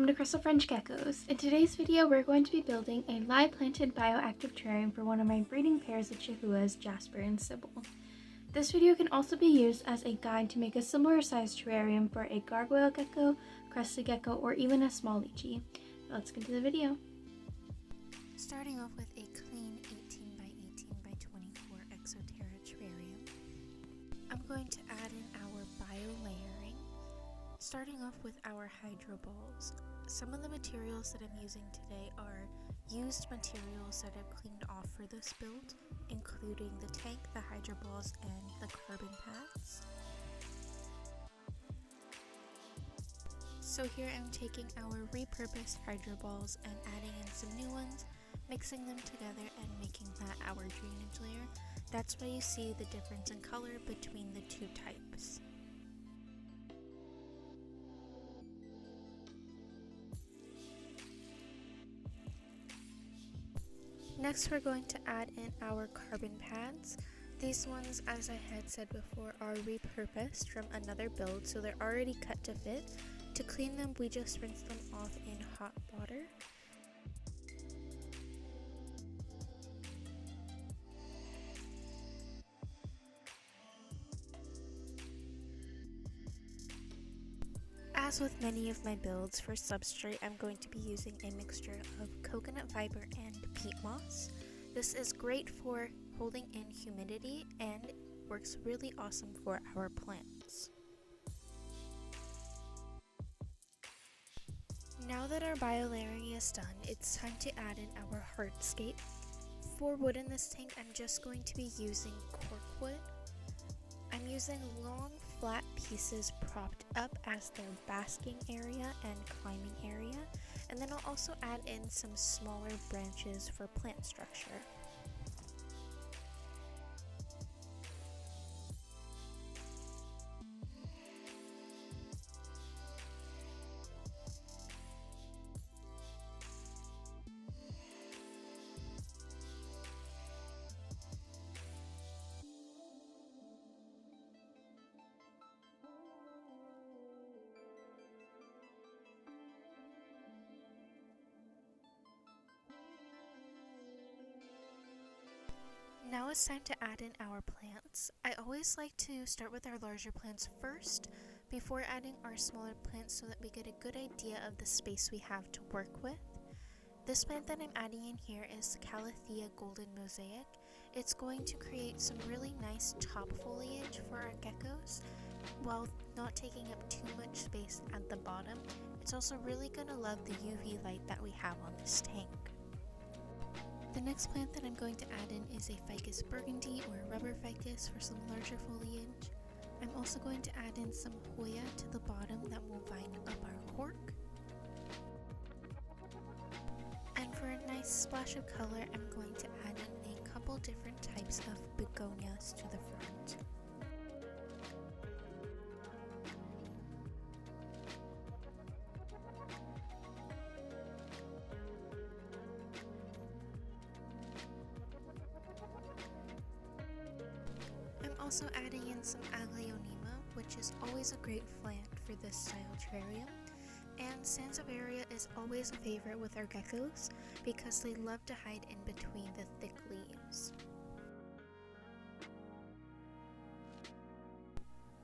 welcome to Crystal French Geckos. In today's video, we're going to be building a live planted bioactive terrarium for one of my breeding pairs of Chahuas, Jasper and Sybil. This video can also be used as a guide to make a similar sized terrarium for a gargoyle gecko, crested gecko, or even a small lychee. Let's get to the video. Starting off with a clean 18 by 18 by 24 Exoterra terrarium, I'm going to add in our bio layering, starting off with our hydro balls. Some of the materials that I'm using today are used materials that I've cleaned off for this build, including the tank, the hydro balls, and the carbon pads. So here I'm taking our repurposed hydro balls and adding in some new ones, mixing them together and making that our drainage layer. That's why you see the difference in color between the two types. Next, we're going to add in our carbon pads. These ones, as I had said before, are repurposed from another build, so they're already cut to fit. To clean them, we just rinse them off in hot water. As with many of my builds, for substrate I'm going to be using a mixture of coconut fiber and peat moss. This is great for holding in humidity and works really awesome for our plants. Now that our biolayering is done, it's time to add in our Heartscape. For wood in this tank, I'm just going to be using corkwood. I'm using long flat pieces propped up as their basking area and climbing area, and then I'll also add in some smaller branches for plant structure. Now it's time to add in our plants. I always like to start with our larger plants first before adding our smaller plants so that we get a good idea of the space we have to work with. This plant that I'm adding in here is the Calathea Golden Mosaic. It's going to create some really nice top foliage for our geckos while not taking up too much space at the bottom. It's also really going to love the UV light that we have on this tank. The next plant that I'm going to add in is a Ficus burgundy or rubber ficus for some larger foliage. I'm also going to add in some Hoya to the bottom that will vine up our cork. And for a nice splash of color, I'm going to add in a couple different types of begonias to the front. I'm also adding in some Aglaonema, which is always a great plant for this style terrarium. And Sansevieria is always a favorite with our geckos because they love to hide in between the thick leaves.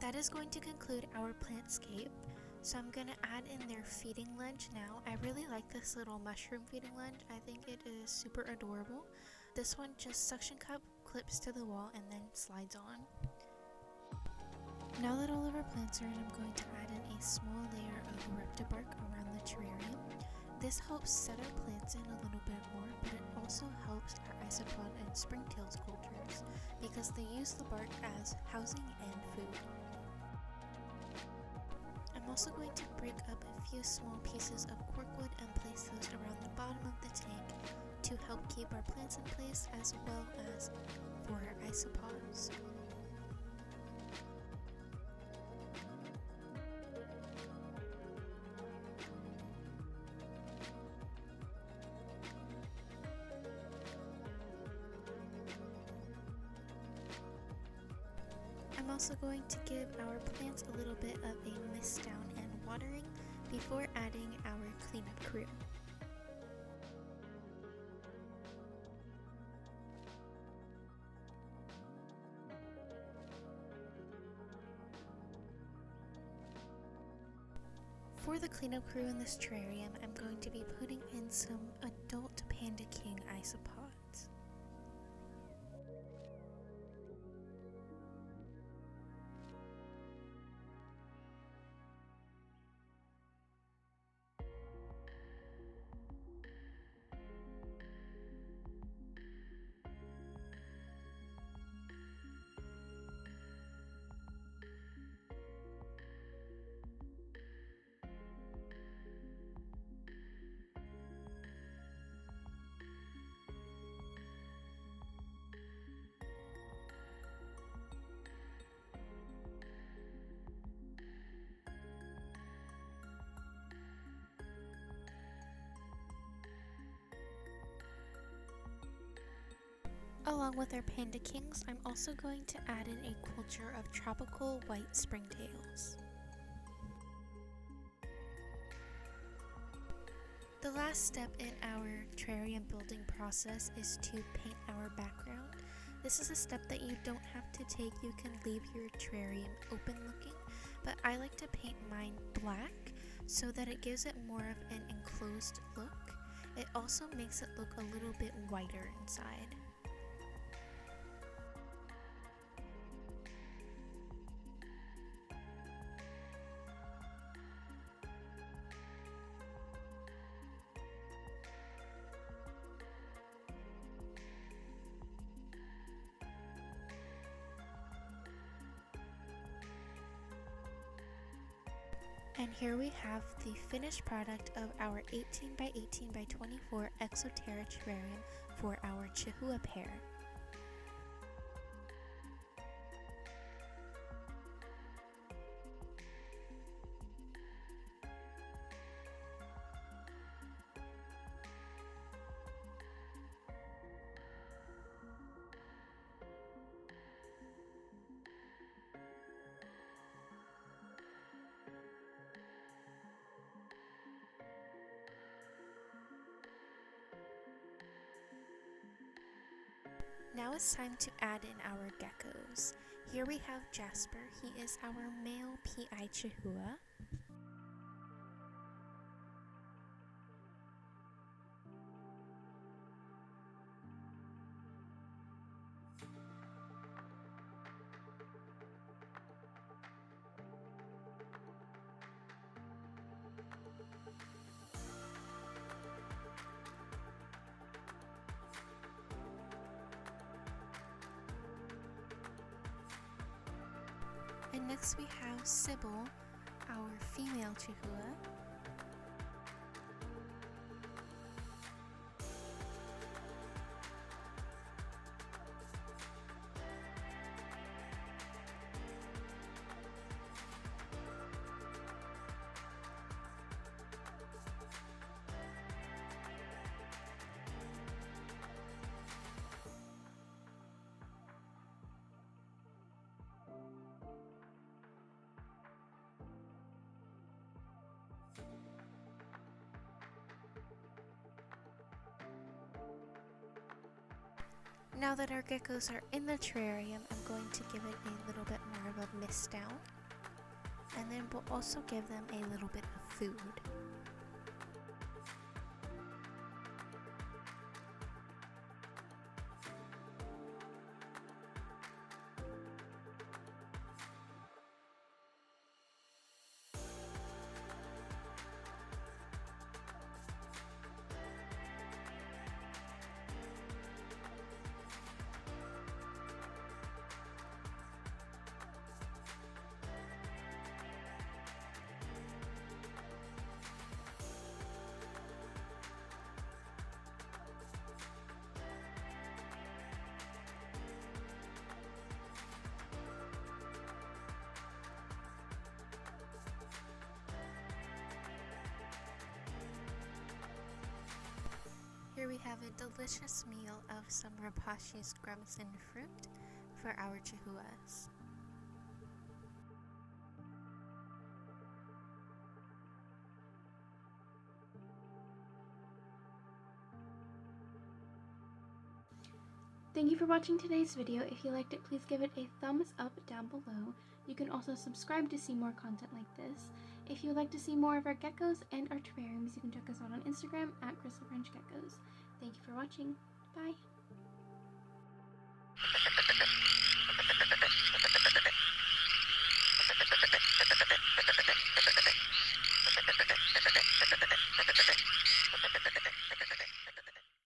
That is going to conclude our plantscape. So I'm going to add in their feeding ledge now. I really like this little mushroom feeding ledge. I think it is super adorable. This one just suction cup clips to the wall and then slides on. Now that all of our plants are in, I'm going to add in a small layer of Reptibark around the terrarium. This helps set our plants in a little bit more, but it also helps our isopod and springtail sculptures because they use the bark as housing and food. I'm also going to break up a few small pieces of corkwood and place those around the bottom of the tank to help keep our plants in place as well as for our isopods. I'm also going to give our plants a little bit of a mist down and watering before adding our cleanup crew. For the cleanup crew in this terrarium, I'm going to be putting in some adult Panda King isopods. Along with our Panda Kings, I'm also going to add in a culture of tropical white springtails. The last step in our terrarium building process is to paint our background. This is a step that you don't have to take. You can leave your terrarium open looking, but I like to paint mine black so that it gives it more of an enclosed look. It also makes it look a little bit whiter inside. And here we have the finished product of our 18 by 18 by 24 Exoterra terrarium for our Chahoua pair. Now it's time to add in our geckos. Here we have Jasper. He is our male PI Chahoua. And next we have Sybil, our female Chahoua. Now that our geckos are in the terrarium, I'm going to give it a little bit more of a mist down. And then we'll also give them a little bit of food. Here we have a delicious meal of some rapashi scrums and fruit for our Chahuas. Thank you for watching today's video. If you liked it, please give it a thumbs up down below. You can also subscribe to see more content like this. If you would like to see more of our geckos and our terrariums, you can check us out on Instagram at Crystal French Geckos. Thank you for watching. Bye!